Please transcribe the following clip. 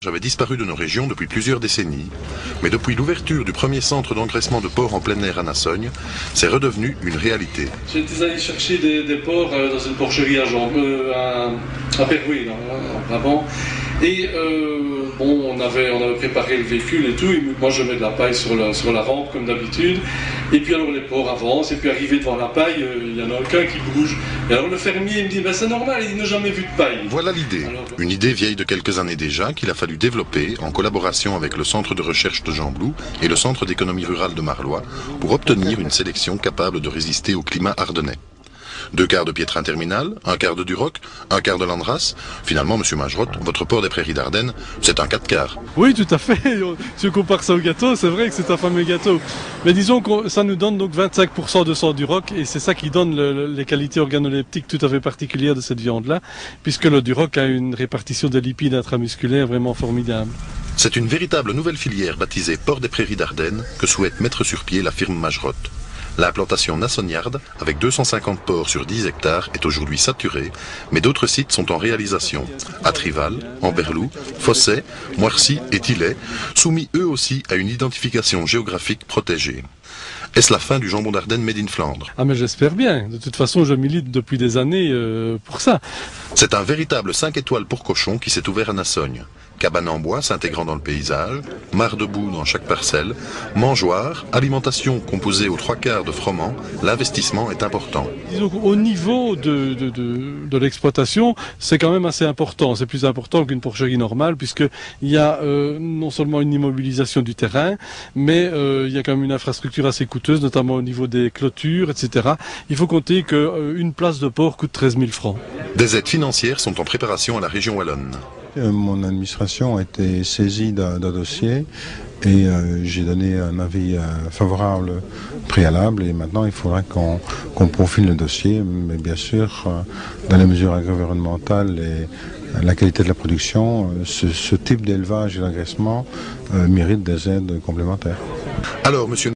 Avait disparu de nos régions depuis plusieurs décennies, mais depuis l'ouverture du premier centre d'engraissement de porcs en plein air à Nassogne, c'est redevenu une réalité. J'étais allé chercher des porcs dans une porcherie à Perouet, en Brabant. Et bon, on avait préparé le véhicule et tout, et moi je mets de la paille sur la rampe comme d'habitude, et puis alors les porcs avancent, et puis arrivé devant la paille, il y en a aucun qui bouge. Et alors le fermier il me dit, ben, c'est normal, il n'a jamais vu de paille. Voilà l'idée, une idée vieille de quelques années déjà qu'il a fallu développer en collaboration avec le centre de recherche de Gembloux et le centre d'économie rurale de Marlois pour obtenir une sélection capable de résister au climat ardennais. 2 quarts de Piétrin Terminal, 1 quart de Duroc, 1 quart de Landras. Finalement, monsieur Magerotte, votre port des Prairies d'Ardennes, c'est un 4 quarts. Oui, tout à fait. Si on compare ça au gâteau, c'est vrai que c'est un fameux gâteau. Mais disons que ça nous donne donc 25% de sang Duroc et c'est ça qui donne les qualités organoleptiques tout à fait particulières de cette viande-là, puisque le Duroc a une répartition de lipides intramusculaires vraiment formidable. C'est une véritable nouvelle filière baptisée Port des Prairies d'Ardennes que souhaite mettre sur pied la firme Magerotte. L'implantation nassoniarde, avec 250 porcs sur 10 hectares, est aujourd'hui saturée, mais d'autres sites sont en réalisation. À Trival, Amberlou, Fossey, Moircy et Tilley, soumis eux aussi à une identification géographique protégée. Est-ce la fin du jambon d'Ardenne made in Flandre? Ah mais j'espère bien. De toute façon, je milite depuis des années pour ça. C'est un véritable 5 étoiles pour cochon qui s'est ouvert à Nassogne. Cabane en bois s'intégrant dans le paysage, mare debout dans chaque parcelle, mangeoire, alimentation composée aux 3 quarts de froment, l'investissement est important. Disons qu'au niveau de l'exploitation, c'est quand même assez important. C'est plus important qu'une porcherie normale puisqu'il y a non seulement une immobilisation du terrain, mais il y a quand même une infrastructure assez coûteuse, notamment au niveau des clôtures, etc. Il faut compter qu'une place de porc coûte 13 000 francs. Des aides financières sont en préparation à la région wallonne. Mon administration a été saisie d'un dossier et j'ai donné un avis favorable préalable et maintenant il faudra qu'on profile le dossier, mais bien sûr dans les mesures agro-environnementales et la qualité de la production, ce type d'élevage et d'engraissement mérite des aides complémentaires. Alors, monsieur